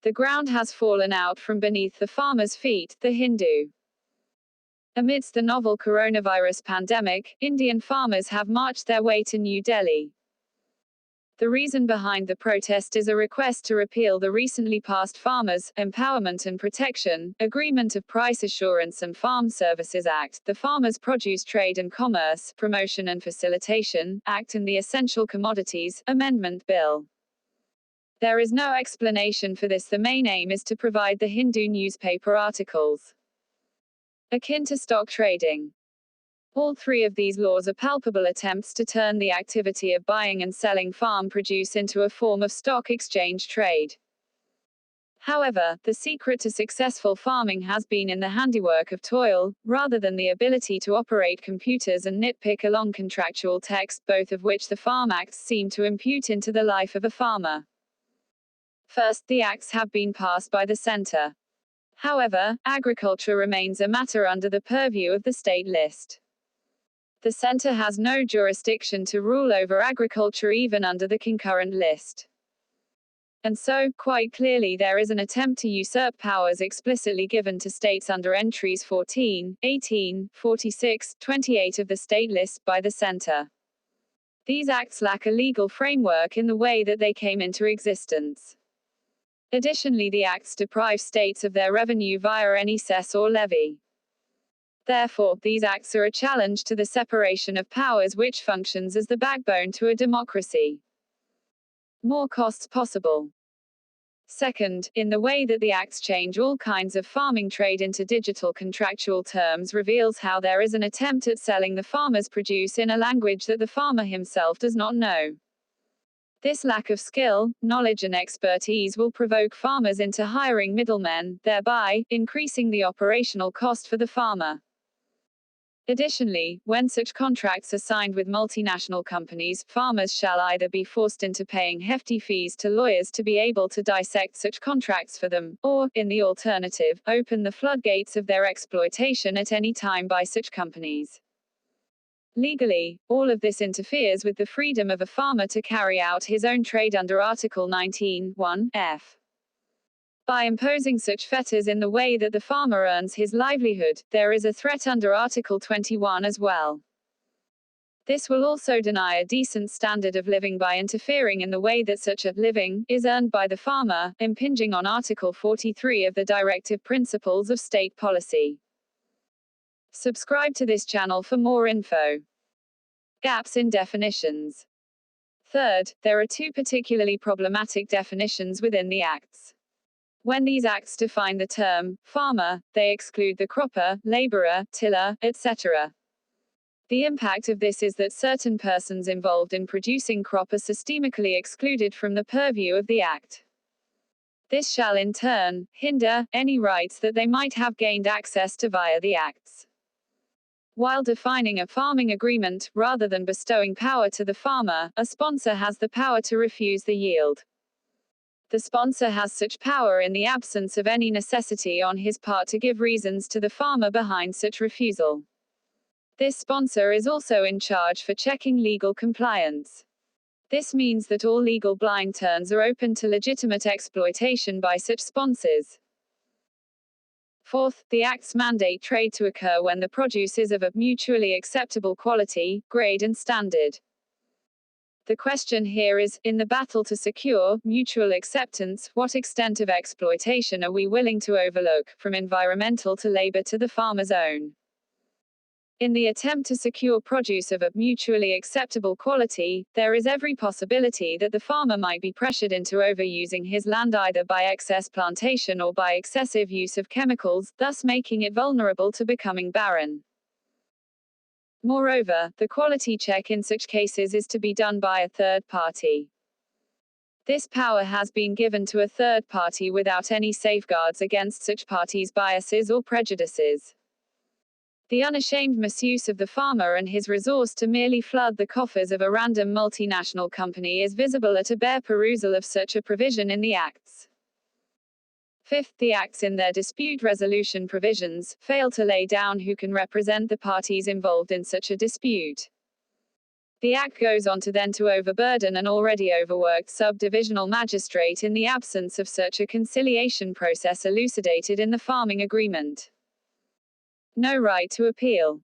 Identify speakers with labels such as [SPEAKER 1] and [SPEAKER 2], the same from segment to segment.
[SPEAKER 1] The ground has fallen out from beneath the farmers' feet, The Hindu. Amidst the novel coronavirus pandemic, Indian farmers have marched their way to New Delhi. The reason behind the protest is a request to repeal the recently passed Farmers' Empowerment and Protection Agreement of Price Assurance and Farm Services Act, the Farmers' Produce Trade and Commerce Promotion and Facilitation Act, and the Essential Commodities Amendment Bill. There is no explanation for this. The main aim is to provide the Hindu newspaper articles akin to stock trading. All three of these laws are palpable attempts to turn the activity of buying and selling farm produce into a form of stock exchange trade. However, the secret to successful farming has been in the handiwork of toil, rather than the ability to operate computers and nitpick along contractual text, both of which the Farm Acts seem to impute into the life of a farmer. First, the acts have been passed by the centre. However, agriculture remains a matter under the purview of the state list. The centre has no jurisdiction to rule over agriculture even under the concurrent list. And so, quite clearly, there is an attempt to usurp powers explicitly given to states under entries 14, 18, 46, 28 of the state list by the centre. These acts lack a legal framework in the way that they came into existence. Additionally, the acts deprive states of their revenue via any cess or levy. Therefore, these acts are a challenge to the separation of powers which functions as the backbone to a democracy. More costs possible. Second, in the way that the acts change all kinds of farming trade into digital contractual terms reveals how there is an attempt at selling the farmer's produce in a language that the farmer himself does not know. This lack of skill, knowledge and expertise will provoke farmers into hiring middlemen, thereby increasing the operational cost for the farmer. Additionally, when such contracts are signed with multinational companies, farmers shall either be forced into paying hefty fees to lawyers to be able to dissect such contracts for them, or, in the alternative, open the floodgates of their exploitation at any time by such companies. Legally, all of this interferes with the freedom of a farmer to carry out his own trade under Article 19(1)(f). By imposing such fetters in the way that the farmer earns his livelihood, there is a threat under Article 21 as well. This will also deny a decent standard of living by interfering in the way that such a living is earned by the farmer, impinging on Article 43 of the Directive Principles of State Policy. Subscribe to this channel for more info. Gaps in definitions. Third, there are two particularly problematic definitions within the acts. When these acts define the term farmer, they exclude the cropper, laborer, tiller, etc. The impact of this is that certain persons involved in producing crop are systemically excluded from the purview of the act. This shall in turn hinder any rights that they might have gained access to via the acts. While defining a farming agreement, rather than bestowing power to the farmer, a sponsor has the power to refuse the yield. The sponsor has such power in the absence of any necessity on his part to give reasons to the farmer behind such refusal. This sponsor is also in charge for checking legal compliance. This means that all legal blind turns are open to legitimate exploitation by such sponsors. Fourth, the acts mandate trade to occur when the produce is of a mutually acceptable quality, grade and standard. The question here is, in the battle to secure mutual acceptance, what extent of exploitation are we willing to overlook, from environmental to labor to the farmer's own? In the attempt to secure produce of a mutually acceptable quality, there is every possibility that the farmer might be pressured into overusing his land either by excess plantation or by excessive use of chemicals, thus making it vulnerable to becoming barren. Moreover, the quality check in such cases is to be done by a third party. This power has been given to a third party without any safeguards against such parties' biases or prejudices. The unashamed misuse of the farmer and his resource to merely flood the coffers of a random multinational company is visible at a bare perusal of such a provision in the Acts. Fifth, the Acts in their dispute resolution provisions fail to lay down who can represent the parties involved in such a dispute. The Act goes on to overburden an already overworked subdivisional magistrate in the absence of such a conciliation process elucidated in the farming agreement. No right to appeal.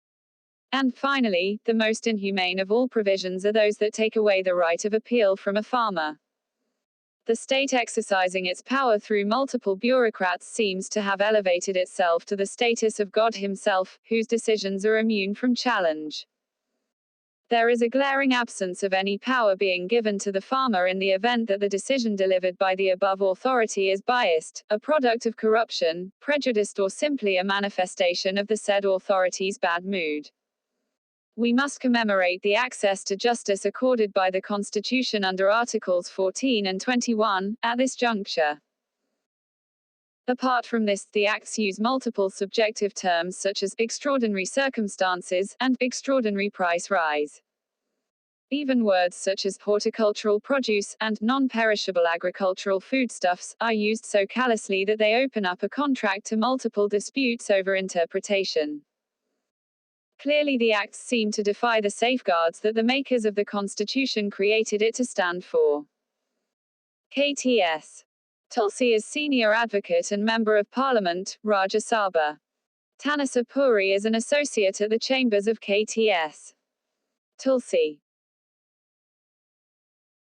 [SPEAKER 1] And finally, the most inhumane of all provisions are those that take away the right of appeal from a farmer. The state exercising its power through multiple bureaucrats seems to have elevated itself to the status of God himself, whose decisions are immune from challenge. There is a glaring absence of any power being given to the farmer in the event that the decision delivered by the above authority is biased, a product of corruption, prejudiced, or simply a manifestation of the said authority's bad mood. We must commemorate the access to justice accorded by the Constitution under Articles 14 and 21, at this juncture. Apart from this, the Acts use multiple subjective terms such as extraordinary circumstances and extraordinary price rise. Even words such as horticultural produce and non-perishable agricultural foodstuffs are used so callously that they open up a contract to multiple disputes over interpretation. Clearly, the Acts seem to defy the safeguards that the makers of the Constitution created it to stand for. KTS. Tulsi is Senior Advocate and Member of Parliament, Rajya Sabha. Tanasa Puri is an Associate at the Chambers of KTS. Tulsi.